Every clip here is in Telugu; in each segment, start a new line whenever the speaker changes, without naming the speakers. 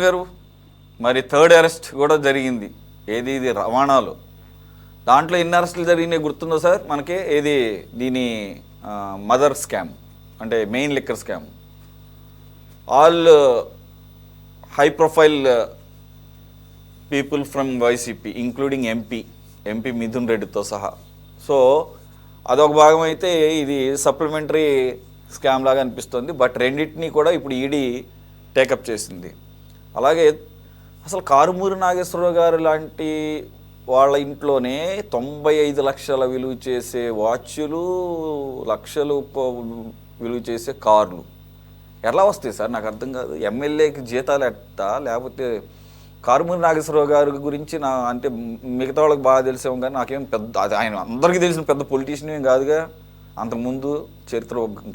గారు మరి థర్డ్ అరెస్ట్ కూడా జరిగింది. ఏది ఇది రవాణాలో, దాంట్లో ఎన్ని అరెస్టులు జరిగినాయి గుర్తుందో సార్ మనకి? ఏది దీని మదర్ స్కామ్ అంటే main liquor scam, all high profile people from YCP including MP Mithun రెడ్డితో సహా. సో అదొక భాగం అయితే ఇది సప్లిమెంటరీ స్కామ్ లాగా అనిపిస్తుంది. బట్ రెండింటినీ కూడా ఇప్పుడు ఈడీ టేకప్ చేసింది. అలాగే అసలు కారుమూరి నాగేశ్వరరావు గారు లాంటి వాళ్ళ ఇంట్లోనే 95 లక్షల విలువ చేసే వాచ్లు, లక్షలు విలువ చేసే కార్లు ఎలా వస్తాయి సార్? నాకు అర్థం కాదు. ఎమ్మెల్యేకి జీతాలు ఎట్టా, లేకపోతే కారుమూరి నాగేశ్వరరావు గారి గురించి అంటే మిగతా వాళ్ళకి బాగా తెలిసాము, కానీ నాకేం పెద్ద అది ఆయన అందరికీ తెలిసిన పెద్ద పొలిటీషియన్ ఏం కాదుగా. అంతకుముందు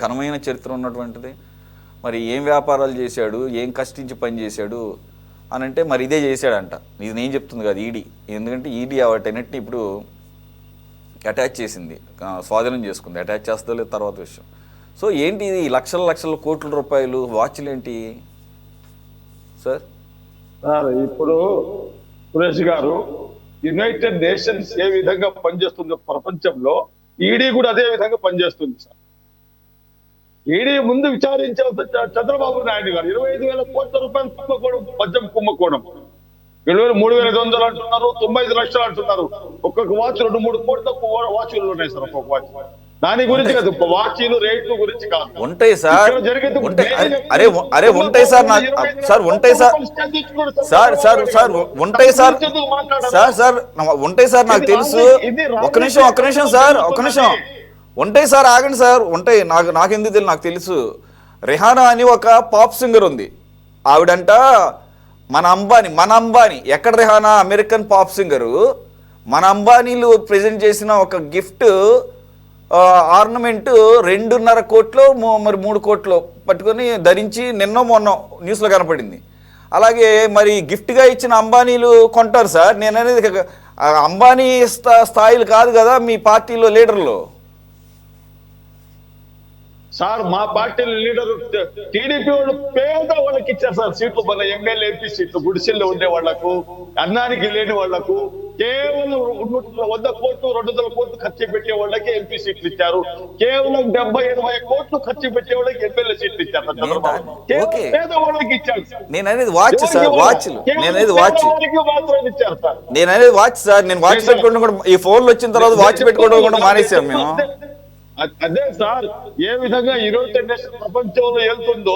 ఘనమైన చరిత్ర ఉన్నటువంటిది. మరి ఏం వ్యాపారాలు చేశాడు, ఏం కష్టించి పని చేశాడు అని అంటే మరి ఇదే చేశాడంట. ఇది నేను చెప్తుంది కాదు, ఈడీ. ఎందుకంటే ఈడీ వాటన్నిటిని ఇప్పుడు అటాచ్ చేసింది, స్వాధీనం చేసుకుంది. అటాచ్ చేస్తా లేదు తర్వాత విషయం. సో ఏంటి ఇది లక్షల కోట్ల రూపాయలు వాచ్లు ఏంటి సార్?
ఇప్పుడు సురేష్ గారు, యునైటెడ్ నేషన్స్ ఏ విధంగా పనిచేస్తుందో ప్రపంచంలో ఈడీ కూడా అదే విధంగా పనిచేస్తుంది సార్. ఈడీ ముందు విచారించాల్సిన చంద్రబాబు నాయుడు గారు 25,000 కోట్ల రూపాయలు కుంభకోణం, మద్యం కుంభకోణం. 3,500 అంటున్నారు, 95 లక్షలు అంటున్నారు. ఒక్కొక్క వాచ్ 2-3 కోట్ల వాచ్లు ఉన్నాయి సార్. ఒక్కొక్క వాచ్ దాని గురించి కాదు, వాచీలు రేట్లు గురించి కాదు.
ఉంటాయి సార్, అరే ఉంటాయి సార్, సార్ ఉంటాయి సార్, ఉంటాయి సార్, ఉంటాయి సార్, నాకు తెలుసు. ఒక్క నిమిషం సార్, ఒక్క నిమిషం ఉంటాయి సార్, ఆగండి సార్. ఉంటాయి, నాకెందుకు తెలియదు, నాకు తెలుసు. రెహానా అని ఒక పాప్ సింగర్ ఉంది. ఆవిడంట మన అంబానీ. ఎక్కడ రెహానా? American pop singer. మన అంబానీలు ప్రెజెంట్ చేసిన ఒక గిఫ్ట్ ఆర్నమెంట్ 2.5 కోట్లు మరి 3 కోట్లు పట్టుకొని ధరించి మొన్న న్యూస్లో కనపడింది. అలాగే మరి గిఫ్ట్గా ఇచ్చిన అంబానీలు కొంటారు సార్. నేను అనేది అంబానీ స్థాయిలు కాదు కదా మీ పార్టీలో లీడర్లు.
సార్ మా పార్టీ లీడర్ టీడీపీ వాళ్ళు పేద వాళ్ళకి ఇచ్చారు సార్ సీట్లు. మన ఎమ్మెల్యే ఎంపీ సీట్లు గుడిసెల్లో ఉండే వాళ్లకు, అన్నానికి లేని వాళ్లకు కేవలం 100 కోట్లు 200 కోట్లు ఖర్చు పెట్టే వాళ్ళకి ఎంపీ సీట్లు ఇచ్చారు. కేవలం 70-80 కోట్లు ఖర్చు పెట్టే వాళ్ళకి ఎమ్మెల్యే సీట్లు ఇచ్చారు. పేద వాళ్ళకి ఇచ్చారు.
నేను అనేది వాచ్ సార్, వాచ్లు. నేను అనేది వాచ్
ఇచ్చారు సార్.
నేను అనేది వాచ్ సార్. నేను వాచ్ పెట్టుకోవడం కూడా, ఈ ఫోన్లు వచ్చిన తర్వాత వాచ్ పెట్టుకోవడం కూడా మానేసాం మేము.
అదే సార్, ఏ విధంగా యునైటెడ్ నేషన్ ప్రపంచంలో వెళ్తుందో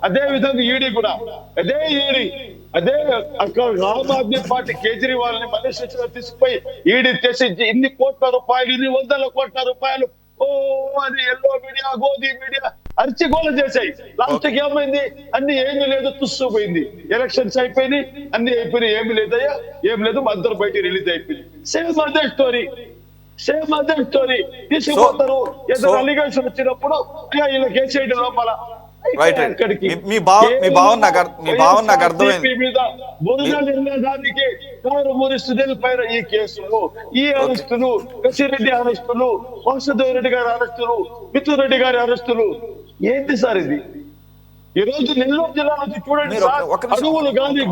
అదే విధంగా ఈడీ కూడా అదే అక్కడ ఆమ్ ఆద్మీ పార్టీ కేజ్రీవాల్ ని మలేషియా తీసుకుపోయి ఈడీ చేసి ఇన్ని కోట్ల రూపాయలు, ఇన్ని 100 కోట్ల రూపాయలు అది ఎల్లో మీడియా, గోధి మీడియా అరిచిగోలు చేశాయి. లాస్ట్ కి ఏమైంది? అన్ని ఏమీ లేదు, తుస్సుపోయింది. ఎలక్షన్స్ అయిపోయినాయి, అన్ని అయిపోయినాయి, ఏమి లేదయ్యా, ఏం లేదు, అందరూ బయట రిలీజ్ అయిపోయింది. సేమ్ అదే స్టోరీ తీసుకుపోతారు. ఏదైనా అలిగేషన్ వచ్చినప్పుడు ఇలా కేసేయడం లోపల.
మీ భావన నాకు అర్థమైంది.
కారుమూరి సునీల్ పైన ఈ కేసులు, ఈ అరెస్టులు, కసిరెడ్డి అరెస్టులు, వాసుదేవ్ రెడ్డి గారి అరెస్టులు, మిథున్ రెడ్డి గారి అరెస్టులు ఏంటి సార్ ఇది? ఈ రోజు నెల్లూరు జిల్లా నుంచి చూడండి సార్, అడవులు కానీ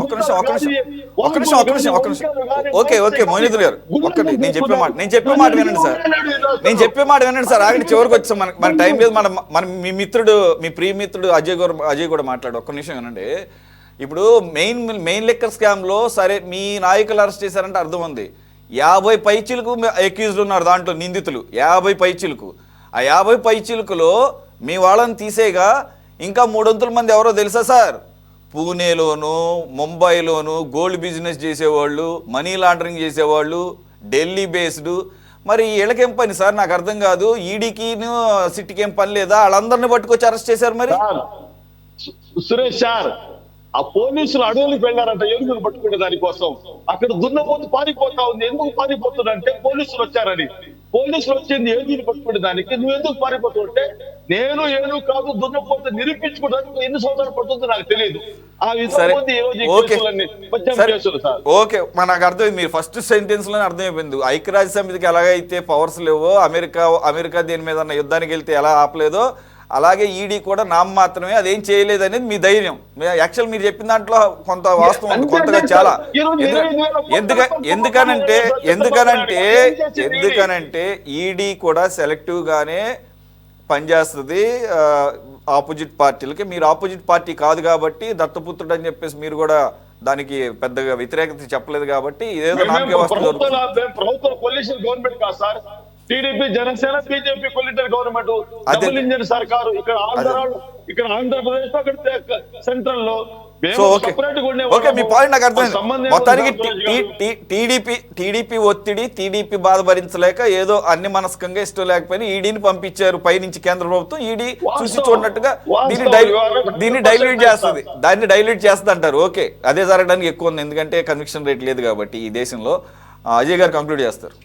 ఓకే మోయినుద్దీన్ గారు, ఒక్కటి నేను చెప్పే మాట వినండి సార్. ఆగండి, చివరికి వచ్చాం. మన టైం లేదు. మన మీ మిత్రుడు, మీ ప్రియ మిత్రుడు అజయ్ కూడా మాట్లాడు. ఒక్క నిమిషం వినండి. ఇప్పుడు మెయిన్ లిక్కర్ స్కామ్లో సరే మీ నాయకులు అరెస్ట్ చేశారంటే అర్థం ఉంది. 50 పైచిలకు అక్యూజ్డ్ ఉన్నారు దాంట్లో, నిందితులు 50 పైచిలకు. ఆ 50 పైచిలుకులో మీ వాళ్ళని తీసేగా ఇంకా 300 మంది ఎవరో తెలుసా సార్? పూణేలోను, ముంబైలోను గోల్డ్ బిజినెస్ చేసేవాళ్ళు, మనీ లాండరింగ్ చేసేవాళ్ళు, ఢిల్లీ బేస్డ్. మరి వీళ్ళకేం పని సార్? నాకు అర్థం కాదు. ఈడీకి సిట్కి ఏం పని లేదా? వాళ్ళందరినీ పట్టుకొచ్చి అరెస్ట్ చేశారు. మరి
సురేష్ సార్, ఆ పోలీసులు అడవులకు వెళ్ళారంట ఏనుగులు పట్టుకునే దానికోసం. అక్కడ దున్నపోతు పారిపోతా ఉంది. ఎందుకు పారిపోతుందంటే పోలీసులు వచ్చారని. పోలీసులు వచ్చింది ఏనుగులు పట్టుకునే దానికి. నువ్వు ఎందుకు పారిపోతుంటే నేను ఏనుగు కాదు దున్నపోతు నిరూపించుకోవడానికి ఎన్ని సంవత్సరాలు పడుతుందో నాకు తెలియదు.
ఓకే, నాకు అర్థమైంది. మీరు ఫస్ట్ సెంటెన్స్ లోనే అర్థమైపోయింది. ఐక్యరాజ్య సమితికి ఎలాగైతే పవర్స్ లేవో, అమెరికా దేని మీద యుద్ధానికి వెళ్తే ఎలా ఆపలేదో అలాగే ఈడీ కూడా నామమాత్రమే అదేం చేయలేదు అనేది మీ ధైర్యం. యాక్చువల్ మీరు చెప్పిన దాంట్లో కొంత వాస్తవం ఉంది, కొంతగా చాలా. ఎందుకనంటే ఈడీ కూడా సెలెక్టివ్ గానే పనిచేస్తుంది ఆపోజిట్ పార్టీలకి. మీరు ఆపోజిట్ పార్టీ కాదు కాబట్టి దత్తపుత్రుడు అని చెప్పేసి మీరు కూడా దానికి పెద్దగా వ్యతిరేకత చెప్పలేదు కాబట్టి ఇదేదో నామకే వస్తుంది.
ప్రభుత్వ కొలిషన్ గవర్నమెంట్ కాదు sir, TDP Janasena BJP coalition government, double engine సర్కారు. ఇక్కడ ఆంధ్రప్రదేశ్ అక్కడ సెంట్రల్ లో
మీ పాయింట్ నాకు అర్థమైంది. మొత్తానికి టీడీపీ ఒత్తిడి, టీడీపీ బాధ భరించలేక ఏదో అన్ని మనస్కంగా ఇష్టం లేకపోయినా ఈడీని పంపించారు పైనుంచి కేంద్ర ప్రభుత్వం. ఈడీ చూసి చూడనట్టుగా దీన్ని డైల్యూట్ చేస్తుంది, దాన్ని డైల్యూట్ చేస్తుంది అంటారు. ఓకే, అదే జరగడానికి ఎక్కువ ఉంది, ఎందుకంటే కన్విక్షన్ రేట్ లేదు కాబట్టి ఈ దేశంలో. అజయ్ గారు కంక్లూడ్ చేస్తారు.